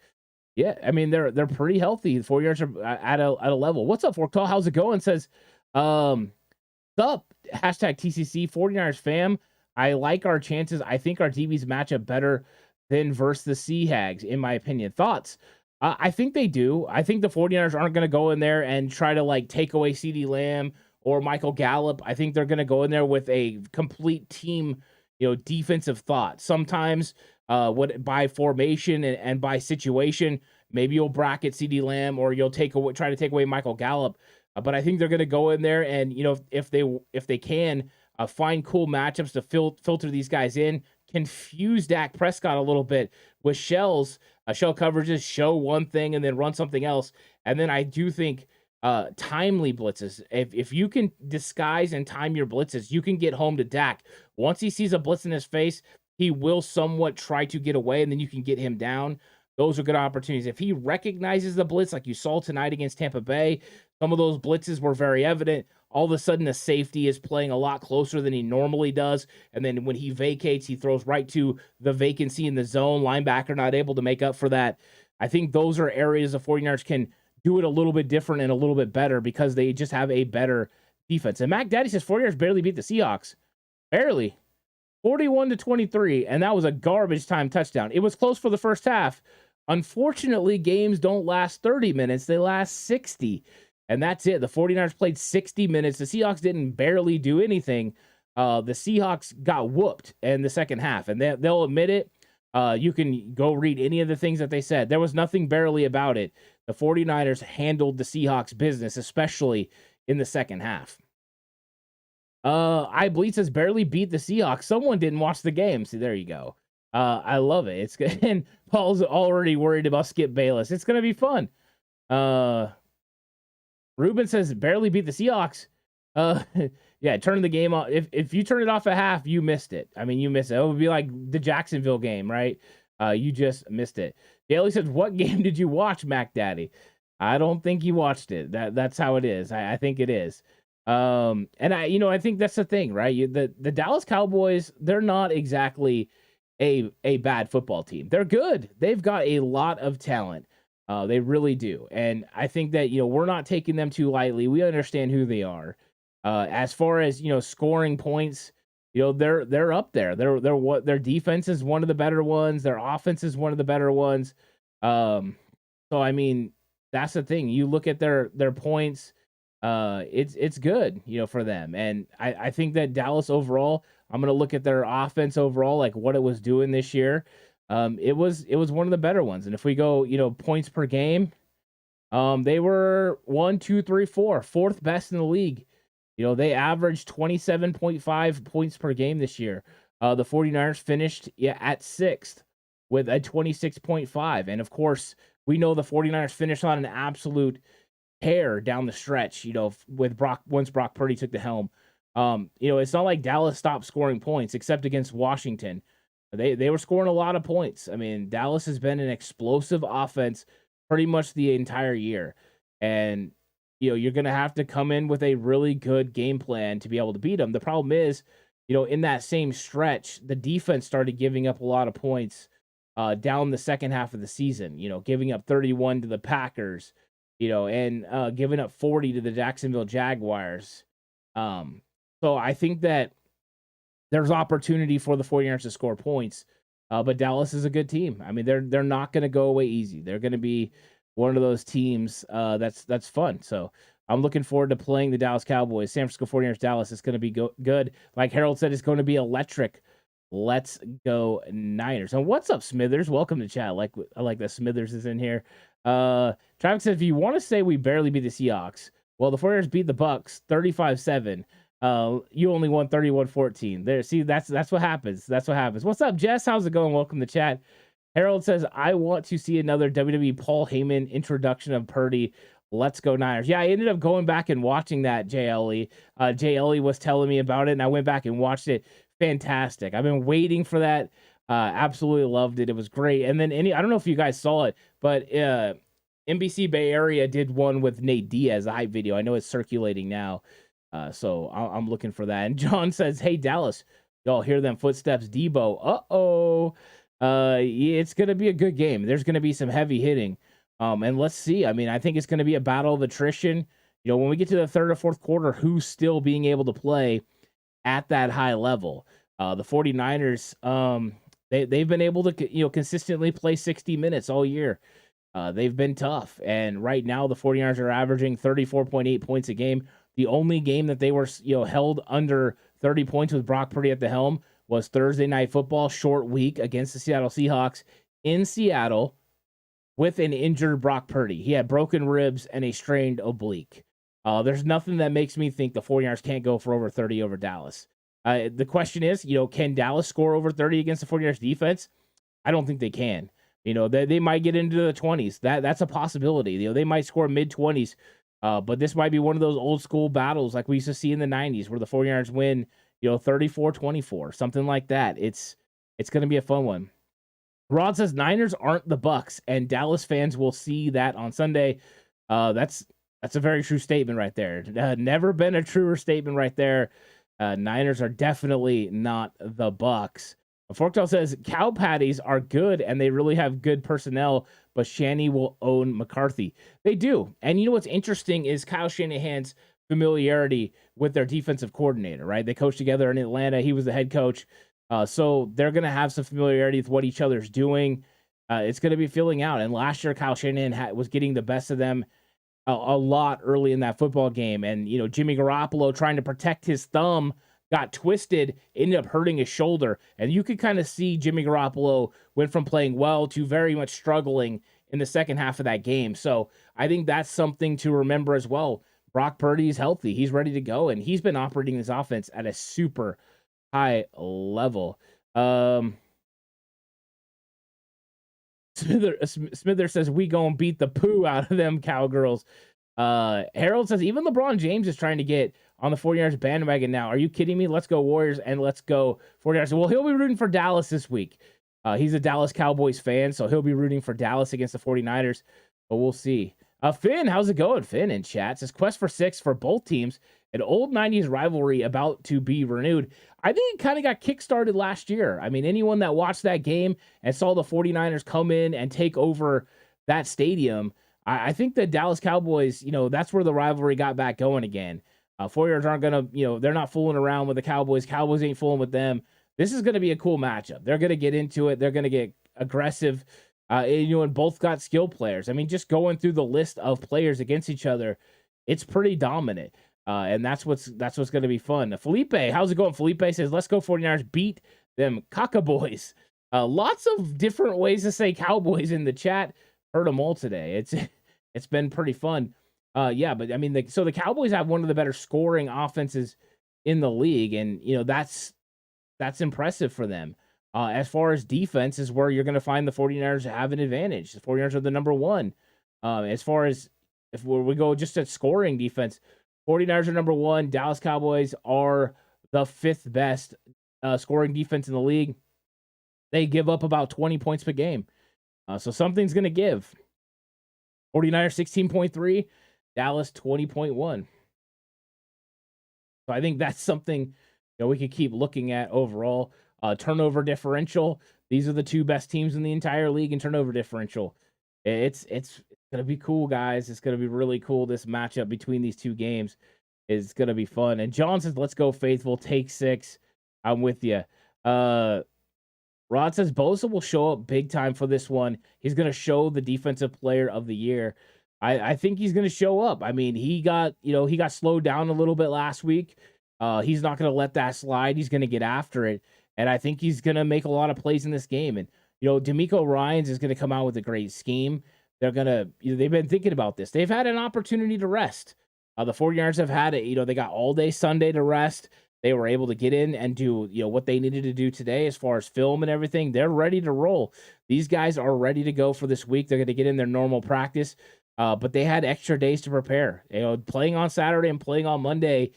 Yeah, I mean they're pretty healthy. The 49ers are at a level. What's up, Fork Tall? How's it going? Says, sup? Hashtag TCC 49ers fam. I like our chances. I think our DBs match up better than versus the Sea Hags, in my opinion. Thoughts? I think they do. I think the 49ers aren't going to go in there and try to take away CeeDee Lamb or Michael Gallup. I think they're going to go in there with a complete team, defensive thought. Sometimes by formation and by situation, maybe you'll bracket CeeDee Lamb or you'll try to take away Michael Gallup. But I think they're going to go in there and, if they can find cool matchups to filter these guys in, confuse Dak Prescott a little bit with shell coverages, show one thing and then run something else. And then I do think timely blitzes. If you can disguise and time your blitzes, you can get home to Dak. Once he sees a blitz in his face, he will somewhat try to get away, and then you can get him down. Those are good opportunities. If he recognizes the blitz, like you saw tonight against Tampa Bay, some of those blitzes were very evident. All of a sudden, the safety is playing a lot closer than he normally does. And then when he vacates, he throws right to the vacancy in the zone. Linebacker not able to make up for that. I think those are areas the 49ers can do it a little bit different and a little bit better because they just have a better defense. And Mac Daddy says 49ers barely beat the Seahawks. Barely. 41-23, and that was a garbage time touchdown. It was close for the first half. Unfortunately, games don't last 30 minutes. They last 60, and that's it. The 49ers played 60 minutes. The Seahawks didn't barely do anything. The Seahawks got whooped in the second half, and they'll admit it. You can go read any of the things that they said. There was nothing barely about it. The 49ers handled the Seahawks business, especially in the second half. iBleed says barely beat the Seahawks. Someone didn't watch the game. See, there you go. I love it. It's good. And Paul's already worried about Skip Bayless. It's gonna be fun. Ruben says barely beat the Seahawks. Yeah, turn the game off. If you turn it off at half, you missed it. I mean, you missed it. It would be like the Jacksonville game, right? You just missed it. Daly says, what game did you watch, Mac Daddy? I don't think you watched it. That's how it is. I think it is. And I think that's the thing, right? The Dallas Cowboys, they're not exactly a bad football team. They're good. They've got a lot of talent. They really do. And I think that, we're not taking them too lightly. We understand who they are. As far as, scoring points, they're up there. Their defense is one of the better ones. Their offense is one of the better ones. So I mean, that's the thing. You look at their points, it's good, for them. And I think that Dallas overall, I'm gonna look at their offense overall, like what it was doing this year. It was one of the better ones. And if we go, points per game, they were 1, 2, 3, 4, fourth best in the league. They averaged 27.5 points per game this year. The 49ers finished at sixth with a 26.5. And of course, we know the 49ers finished on an absolute tear down the stretch, with once Brock Purdy took the helm. It's not like Dallas stopped scoring points except against Washington. They were scoring a lot of points. I mean, Dallas has been an explosive offense pretty much the entire year. And, you're going to have to come in with a really good game plan to be able to beat them. The problem is, in that same stretch, the defense started giving up a lot of points down the second half of the season, giving up 31 to the Packers, and giving up 40 to the Jacksonville Jaguars. So I think that there's opportunity for the 49ers to score points, but Dallas is a good team. I mean, they're not going to go away easy. They're going to be one of those teams that's fun. So I'm looking forward to playing the Dallas Cowboys. San Francisco 49ers, Dallas is going to be good. Like Harold said, it's going to be electric. Let's go Niners. And what's up, Smithers? Welcome to chat. I like that Smithers is in here. Travis said, if you want to say we barely beat the Seahawks, well, the 49ers beat the Bucks 35-7. You only won 31-14. There, see, that's what happens. That's what happens. What's up, Jess? How's it going? Welcome to chat. Harold says, I want to see another WWE Paul Heyman introduction of Purdy. Let's go Niners. Yeah, I ended up going back and watching that, JLE. JLE was telling me about it, and I went back and watched it. Fantastic. I've been waiting for that. Absolutely loved it. It was great. And then I don't know if you guys saw it, but NBC Bay Area did one with Nate Diaz, a hype video. I know it's circulating now. So I'm looking for that. And John says, hey, Dallas, y'all hear them footsteps, Debo. Uh-oh. Yeah, it's going to be a good game. There's going to be some heavy hitting. And let's see. I mean, I think it's going to be a battle of attrition. When we get to the third or fourth quarter, who's still being able to play at that high level? The 49ers, they've been able to, consistently play 60 minutes all year. They've been tough. And right now, the 49ers are averaging 34.8 points a game. The only game that they were, held under 30 points with Brock Purdy at the helm was Thursday Night Football, short week against the Seattle Seahawks in Seattle with an injured Brock Purdy. He had broken ribs and a strained oblique. There's nothing that makes me think the 49ers can't go for over 30 over Dallas. The question is, can Dallas score over 30 against the 49ers defense? I don't think they can. They might get into the 20s. That's a possibility. They might score mid-20s. But this might be one of those old school battles like we used to see in the 90s where the 49ers win, 34-24, something like that. It's going to be a fun one. Rod says Niners aren't the Bucks, and Dallas fans will see that on Sunday. That's a very true statement right there. Never been a truer statement right there. Niners are definitely not the Bucks. Forktail says cow patties are good, and they really have good personnel, but Shanny will own McCarthy. They do. And what's interesting is Kyle Shanahan's familiarity with their defensive coordinator, right? They coached together in Atlanta. He was the head coach. So they're going to have some familiarity with what each other's doing. It's going to be filling out. And last year, Kyle Shanahan was getting the best of them a lot early in that football game. And, Jimmy Garoppolo trying to protect his thumb got twisted, ended up hurting his shoulder. And you could kind of see Jimmy Garoppolo went from playing well to very much struggling in the second half of that game. So I think that's something to remember as well. Brock Purdy is healthy. He's ready to go, and he's been operating this offense at a super high level. Smither says, we gonna beat the poo out of them Cowgirls. Harold says, even LeBron James is trying to get on the 49ers bandwagon now. Are you kidding me? Let's go Warriors and let's go 49ers. Well, he'll be rooting for Dallas this week. He's a Dallas Cowboys fan, so he'll be rooting for Dallas against the 49ers, but we'll see. Finn, how's it going? Finn in chat says quest for 6 for both teams. An old 90s rivalry about to be renewed. I think it kind of got kickstarted last year. I mean, anyone that watched that game and saw the 49ers come in and take over that stadium, I think the Dallas Cowboys, that's where the rivalry got back going again. 49ers aren't going to, they're not fooling around with the Cowboys. Cowboys ain't fooling with them. This is going to be a cool matchup. They're going to get into it. They're going to get aggressive. And both got skill players. I mean, just going through the list of players against each other, it's pretty dominant. And that's what's going to be fun. Felipe, how's it going? Felipe says, let's go 49ers, beat them Cowboys. Lots of different ways to say Cowboys in the chat. Heard them all today. It's been pretty fun. But I mean, the Cowboys have one of the better scoring offenses in the league, and that's impressive for them. As far as defense is where you're going to find the 49ers have an advantage. The 49ers are the number one. As far as if we go just at scoring defense, 49ers are number one. Dallas Cowboys are the 5th best scoring defense in the league. They give up about 20 points per game. So something's going to give. 49ers 16.3, Dallas 20.1. So I think that's something we could keep looking at overall. Turnover differential. These are the 2 best teams in the entire league in turnover differential. It's going to be cool, guys. It's going to be really cool. This matchup between these 2 games is going to be fun. And John says, let's go Faithful. Take 6. I'm with you. Rod says Bosa will show up big time for this one. He's going to show the defensive player of the year. I think he's going to show up. I mean, he got slowed down a little bit last week. He's not going to let that slide. He's going to get after it. And I think he's going to make a lot of plays in this game. And, D'Amico Ryans is going to come out with a great scheme. They've been thinking about this. They've had an opportunity to rest. The 49ers have had it. They got all day Sunday to rest. They were able to get in and do, what they needed to do today as far as film and everything. They're ready to roll. These guys are ready to go for this week. They're going to get in their normal practice. But they had extra days to prepare. Playing on Saturday and playing on Monday,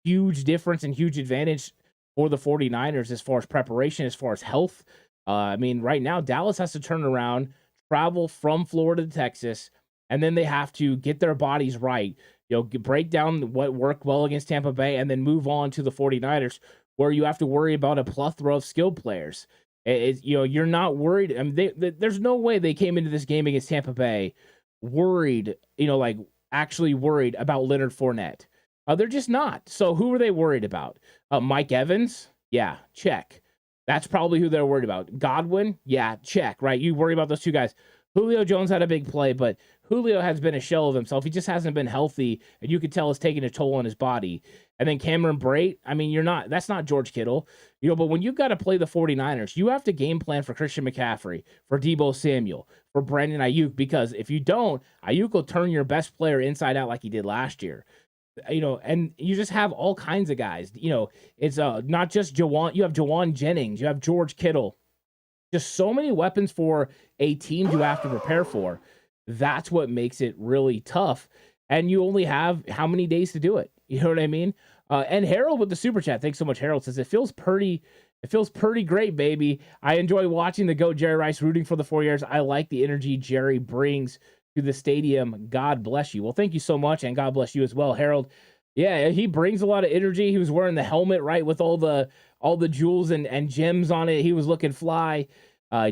huge difference and huge advantage for the 49ers as far as preparation, as far as health. I mean, right now, Dallas has to turn around, travel from Florida to Texas, and then they have to get their bodies right, break down what worked well against Tampa Bay, and then move on to the 49ers, where you have to worry about a plethora of skilled players. You're not worried. I mean, there's no way they came into this game against Tampa Bay worried, actually worried about Leonard Fournette. They're just not. So who are they worried about? Mike Evans? Yeah, check. That's probably who they're worried about. Godwin? Yeah, check, right? You worry about those 2 guys. Julio Jones had a big play, but Julio has been a shell of himself. He just hasn't been healthy, and you could tell it's taking a toll on his body. And then Cameron Brate, I mean, that's not George Kittle. But when you've got to play the 49ers, you have to game plan for Christian McCaffrey, for Deebo Samuel, for Brandon Ayuk, because if you don't, Ayuk will turn your best player inside out like he did last year. And you just have all kinds of guys. It's not just Jawan. You have Jawan Jennings. You have George Kittle. Just so many weapons for a team to have to prepare for. That's what makes it really tough. And you only have how many days to do it? You know what I mean? And Harold with the super chat. Thanks so much, Harold. Says it feels pretty great, baby. I enjoy watching the GOAT Jerry Rice rooting for the 49ers. I like the energy Jerry brings to the stadium. God bless you. Well, thank you so much, and God bless you as well, Harold. Yeah, he brings a lot of energy. He was wearing the helmet, right, with all the jewels and gems on it. He was looking fly.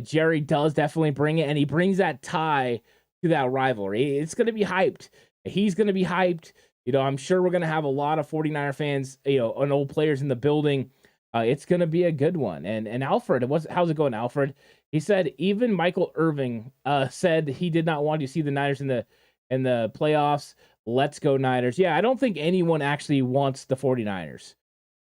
Jerry does definitely bring it, and he brings that tie to that rivalry. It's going to be hyped. He's going to be hyped. I'm sure we're going to have a lot of 49er fans, and old players in the building. It's going to be a good one. And Alfred, how's it going, Alfred? He said even Michael Irving said he did not want to see the Niners in the playoffs. Let's go Niners. Yeah, I don't think anyone actually wants the 49ers.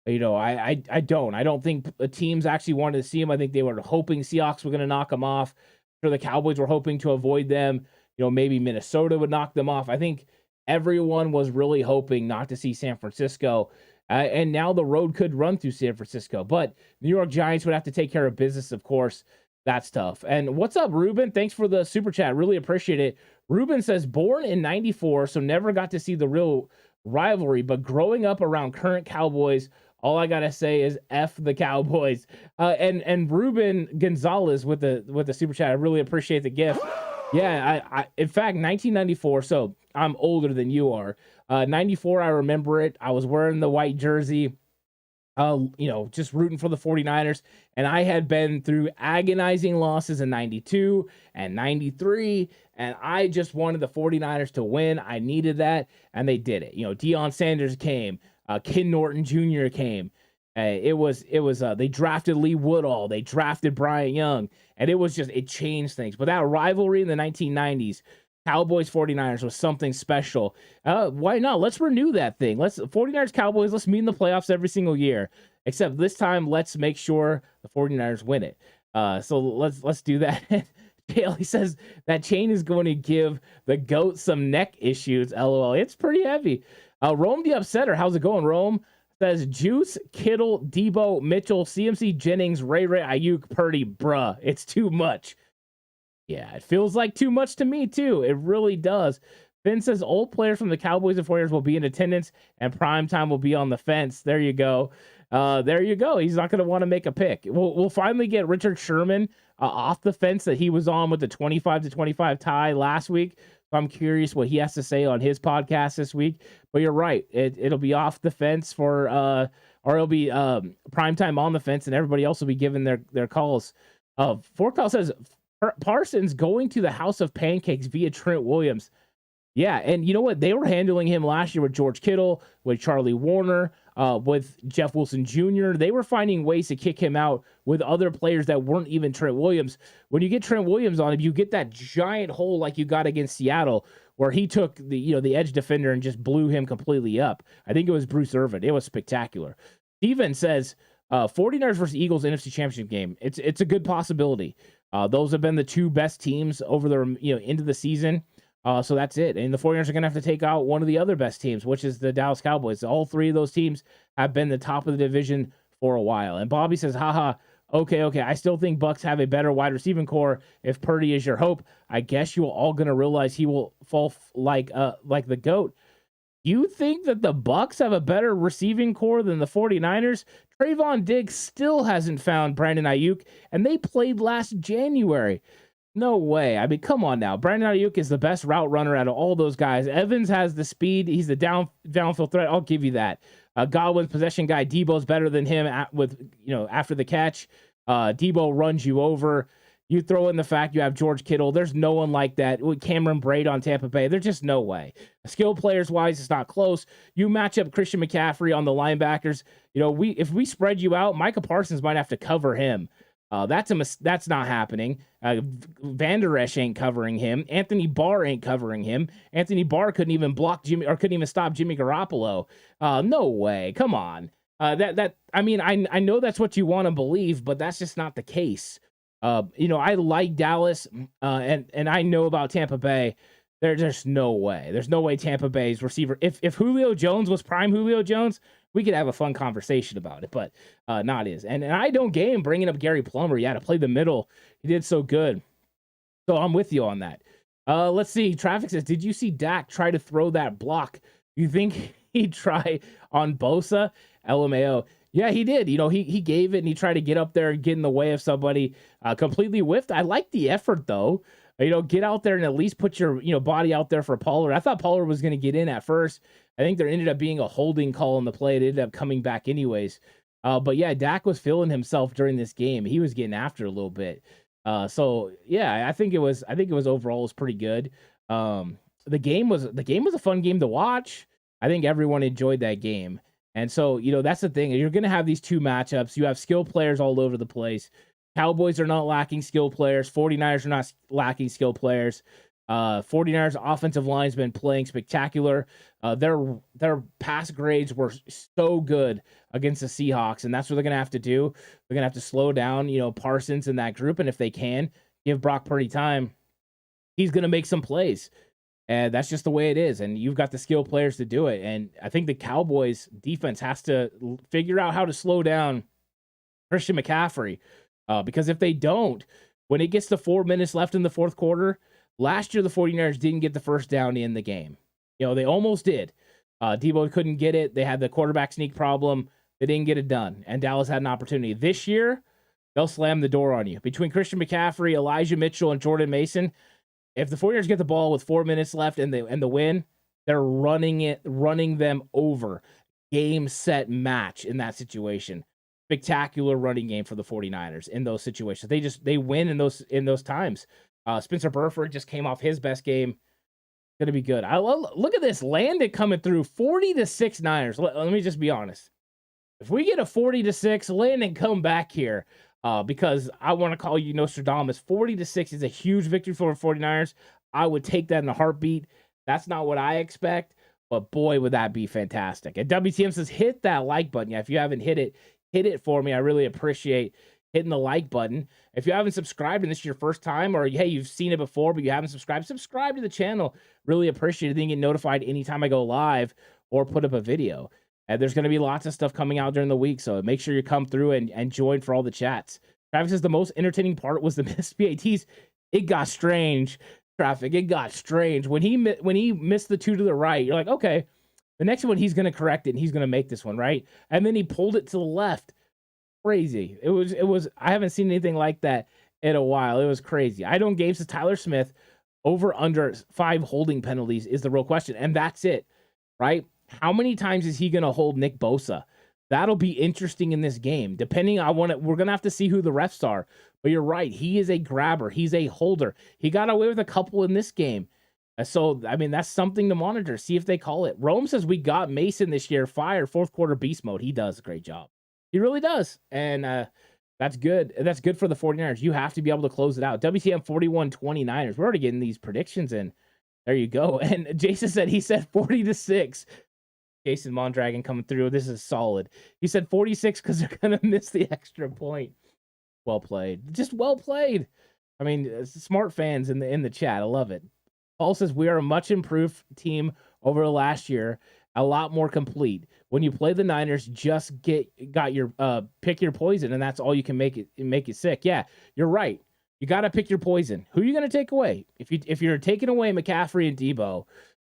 I don't. I don't think the teams actually wanted to see them. I think they were hoping Seahawks were going to knock them off. Sure, the Cowboys were hoping to avoid them. Maybe Minnesota would knock them off. I think everyone was really hoping not to see San Francisco. And now the road could run through San Francisco. But New York Giants would have to take care of business, of course. That's tough. And what's up, Ruben? Thanks for the super chat. Really appreciate it. Ruben says, born in 94, so never got to see the real rivalry, but growing up around current Cowboys, all I got to say is F the Cowboys. And Ruben Gonzalez with the super chat. I really appreciate the gift. Yeah, I in fact, 1994. So I'm older than you are. 94, I remember it. I was wearing the white jersey, just rooting for the 49ers. And I had been through agonizing losses in 92 and 93. And I just wanted the 49ers to win. I needed that. And they did it. Deion Sanders came, Ken Norton Jr. came. They drafted Lee Woodall. They drafted Bryant Young. And it changed things. But that rivalry in the 1990s, Cowboys 49ers, was something special. Why not? Let's renew that thing. 49ers Cowboys, let's meet in the playoffs every single year. Except this time, let's make sure the 49ers win it. So let's do that. Bailey says that chain is going to give the GOAT some neck issues. LOL. It's pretty heavy. Rome the Upsetter. How's it going, Rome? Says Juice, Kittle, Debo, Mitchell, CMC, Jennings, Ray, Ayuk, Purdy. Bruh, it's too much. Yeah, it feels like too much to me, too. It really does. Finn says old players from the Cowboys and Warriors will be in attendance and primetime will be on the fence. There you go. There you go. He's not going to want to make a pick. We'll finally get Richard Sherman off the fence that he was on with the 25-25 tie last week. So I'm curious what he has to say on his podcast this week. But you're right. It'll be off the fence or it'll be primetime on the fence, and everybody else will be giving their calls. Forktail says Parsons going to the House of Pancakes via Trent Williams. Yeah, and you know what? They were handling him last year with George Kittle, with Charlie Warner, with Jeff Wilson Jr. They were finding ways to kick him out with other players that weren't even Trent Williams. When you get Trent Williams on him, you get that giant hole like you got against Seattle, where he took the edge defender and just blew him completely up. I think it was Bruce Irvin. It was spectacular. Steven says 49ers versus Eagles NFC Championship game. It's a good possibility. Those have been the two best teams over the into the season. So that's it. And the 49ers are going to have to take out one of the other best teams, which is the Dallas Cowboys. All three of those teams have been the top of the division for a while. And Bobby says, haha, okay. I still think Bucks have a better wide receiving core. If Purdy is your hope, I guess you're all going to realize he will fall like the GOAT. You think that the Bucks have a better receiving core than the 49ers? Trayvon Diggs still hasn't found Brandon Ayuk, and they played last January. No way. I mean, come on now. Brandon Ayuk is the best route runner out of all those guys. Evans has the speed. He's the downfield threat. I'll give you that. Godwin's possession guy. Debo's better than him after the catch. Debo runs you over. You throw in the fact you have George Kittle. There's no one like that. With Cameron Braid on Tampa Bay, there's just no way. Skill players wise, it's not close. You match up Christian McCaffrey on the linebackers. If we spread you out, Micah Parsons might have to cover him. That's not happening. Van Der Esch ain't covering him. Anthony Barr ain't covering him. Anthony Barr couldn't even couldn't even stop Jimmy Garoppolo. No way. Come on. I know that's what you want to believe, but that's just not the case. I like Dallas, and I know about Tampa Bay. There's no way. There's no way Tampa Bay's receiver. If Julio Jones was prime Julio Jones, we could have a fun conversation about it, but not is. And I don't game bringing up Gary Plummer. Yeah, to play the middle, he did so good. So I'm with you on that. Let's see. Traffic says, did you see Dak try to throw that block? You think he'd try on Bosa? LMAO. Yeah, he did. He gave it and he tried to get up there and get in the way of somebody. Completely whiffed. I like the effort though. Get out there and at least put your body out there for Pollard. I thought Pollard was going to get in at first. I think there ended up being a holding call on the play. It ended up coming back anyways. But yeah, Dak was feeling himself during this game. He was getting after a little bit. So yeah, I think it was overall was pretty good. The game was a fun game to watch. I think everyone enjoyed that game. And so, that's the thing. You're going to have these two matchups. You have skill players all over the place. Cowboys are not lacking skill players. 49ers are not lacking skill players. 49ers offensive line's been playing spectacular. Their pass grades were so good against the Seahawks, and that's what they're going to have to do. They're going to have to slow down, Parsons in that group, and if they can, give Brock Purdy time, he's going to make some plays. And that's just the way it is. And you've got the skill players to do it. And I think the Cowboys defense has to figure out how to slow down Christian McCaffrey. Because if they don't, when it gets to 4 minutes left in the fourth quarter, last year the 49ers didn't get the first down in the game. They almost did. Debo couldn't get it. They had the quarterback sneak problem. They didn't get it done. And Dallas had an opportunity. This year, they'll slam the door on you. Between Christian McCaffrey, Elijah Mitchell, and Jordan Mason, if the 49ers get the ball with 4 minutes left and the win, they're running them over. Game, set, match in that situation. Spectacular running game for the 49ers in those situations. They win in those times. Spencer Burford just came off his best game. Gonna be good. Look at this. Landon coming through 40-6 Niners. Let me just be honest. If we get a 40-6, Landon come back here. Because I want to call you Nostradamus. 40-6 is a huge victory for the 49ers. I would take that in a heartbeat. That's not what I expect, but boy, would that be fantastic. And WTM says, hit that like button. Yeah, if you haven't hit it for me. I really appreciate hitting the like button. If you haven't subscribed and this is your first time, or hey, you've seen it before, but you haven't subscribe to the channel. Really appreciate it. Then you get notified anytime I go live or put up a video. And there's going to be lots of stuff coming out during the week, so make sure you come through and join for all the chats. Travis says the most entertaining part was the missed PATs. It got strange, Traffic. It got strange. When he missed the 2 to the right, you're like, okay, the next one he's going to correct it and he's going to make this one, right? And then he pulled it to the left. Crazy. It was. I haven't seen anything like that in a while. It was crazy. I don't game says Tyler Smith over under 5 holding penalties is the real question, and that's it, right? How many times is he going to hold Nick Bosa? That'll be interesting in this game. Depending, we're going to have to see who the refs are. But you're right. He is a grabber. He's a holder. He got away with a couple in this game. So, I mean, that's something to monitor. See if they call it. Rome says we got Mason this year. Fire, 4th quarter beast mode. He does a great job. He really does. And that's good. That's good for the 49ers. You have to be able to close it out. WTM 41-29ers. We're already getting these predictions in. There you go. And Jason said, 40-6. Jason Mondragon coming through. This is solid. He said 46 because they're going to miss the extra point. Well played. Just well played. I mean, smart fans in the chat. I love it. Paul says we are a much improved team over last year. A lot more complete. When you play the Niners, just pick your poison, and that's all you can make it sick. Yeah, you're right. You got to pick your poison. Who are you going to take away? If you're taking away McCaffrey and Debo,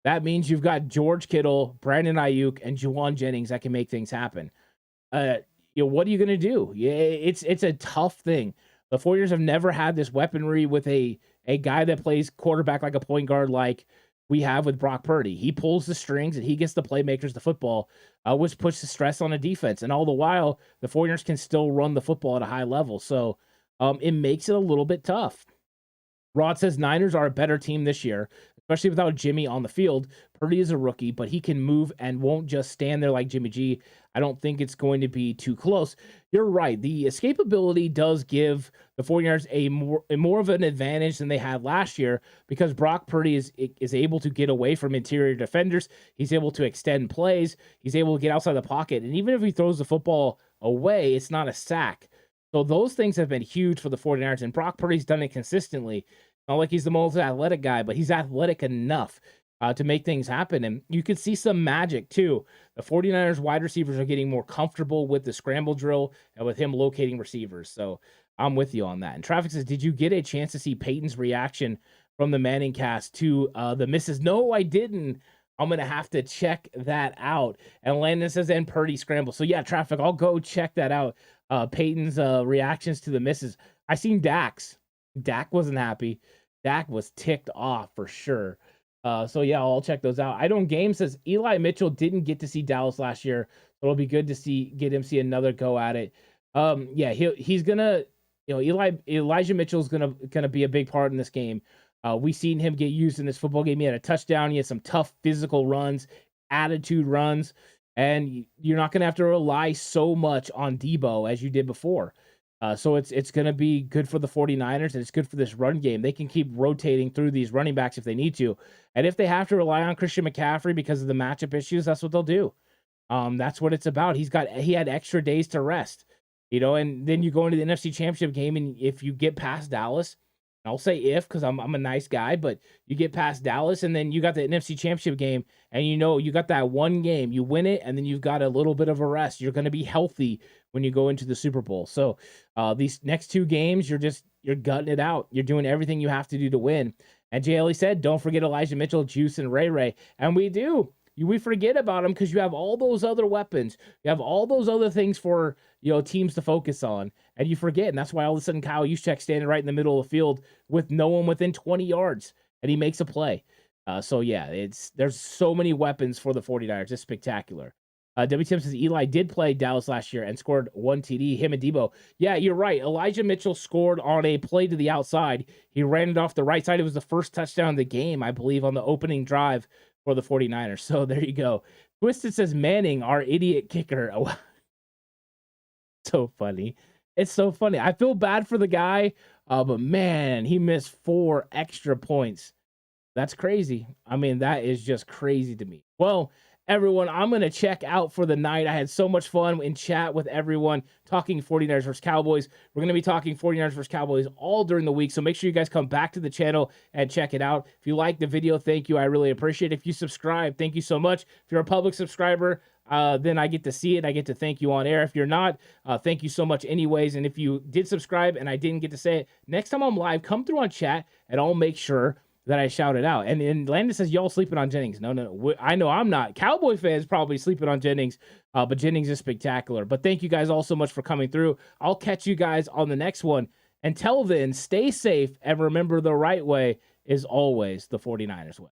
that means you've got George Kittle, Brandon Ayuk, and Juwan Jennings that can make things happen. What are you going to do? Yeah, it's a tough thing. The 49ers have never had this weaponry with a guy that plays quarterback like a point guard like we have with Brock Purdy. He pulls the strings and he gets the playmakers the football, which puts the stress on the defense. And all the while, the 49ers can still run the football at a high level. So it makes it a little bit tough. Rod says Niners are a better team this year, especially without Jimmy on the field. Purdy is a rookie, but he can move and won't just stand there like Jimmy G. I don't think it's going to be too close. You're right. The escapability does give the 49ers a more of an advantage than they had last year because Brock Purdy is able to get away from interior defenders. He's able to extend plays. He's able to get outside the pocket. And even if he throws the football away, it's not a sack. So those things have been huge for the 49ers, and Brock Purdy's done it consistently. Not like he's the most athletic guy, but he's athletic enough to make things happen. And you can see some magic, too. The 49ers wide receivers are getting more comfortable with the scramble drill and with him locating receivers. So I'm with you on that. And Traffic says, did you get a chance to see Peyton's reaction from the Manning cast to the misses? No, I didn't. I'm going to have to check that out. And Landon says, and Purdy scramble. So, yeah, Traffic, I'll go check that out. Peyton's reactions to the misses. I seen Dak's. Dak wasn't happy. Dak was ticked off for sure. So yeah, I'll check those out. I don't game says Eli Mitchell didn't get to see Dallas last year. So it'll be good to get him see another go at it. Yeah, he's gonna, Elijah Mitchell's gonna be a big part in this game. We seen him get used in this football game. He had a touchdown. He had some tough physical runs, attitude runs, and you're not gonna have to rely so much on Debo as you did before. So it's going to be good for the 49ers, and it's good for this run game. They can keep rotating through these running backs if they need to. And if they have to rely on Christian McCaffrey because of the matchup issues, that's what they'll do. That's what it's about. He had extra days to rest, and then you go into the NFC Championship game, and if you get past Dallas, I'll say if because I'm a nice guy, but you get past Dallas, and then you got the NFC Championship game, and you got that one game, you win it, and then you've got a little bit of a rest. You're going to be healthy when you go into the Super Bowl. So these next 2 games, you're gutting it out. You're doing everything you have to do to win. And JLE said, don't forget Elijah Mitchell, Juice, and Ray. And we do. We forget about them because you have all those other weapons. You have all those other things for teams to focus on, and you forget. And that's why all of a sudden Kyle Juszczyk standing right in the middle of the field with no one within 20 yards. and he makes a play. So yeah, there's so many weapons for the 49ers. It's spectacular. WTM says Eli did play Dallas last year and scored 1 TD. Him and Debo. Yeah, you're right. Elijah Mitchell scored on a play to the outside. He ran it off the right side. It was the first touchdown of the game, I believe, on the opening drive for the 49ers. So there you go. Twisted says Manning, our idiot kicker. So funny. It's so funny. I feel bad for the guy, but man, he missed 4 extra points. That's crazy. I mean, that is just crazy to me. Well, everyone, I'm going to check out for the night. I had so much fun in chat with everyone talking 49ers versus Cowboys. We're going to be talking 49ers versus Cowboys all during the week, so make sure you guys come back to the channel and check it out. If you like the video, thank you. I really appreciate it. If you subscribe, thank you so much. If you're a public subscriber, then I get to see it. I get to thank you on air. If you're not, thank you so much anyways. And if you did subscribe and I didn't get to say it, next time I'm live, come through on chat and I'll make sure that I shout it out. And Landon says, y'all sleeping on Jennings. No. I know I'm not. Cowboy fans probably sleeping on Jennings, but Jennings is spectacular. But thank you guys all so much for coming through. I'll catch you guys on the next one. Until then, stay safe and remember the right way is always the 49ers way.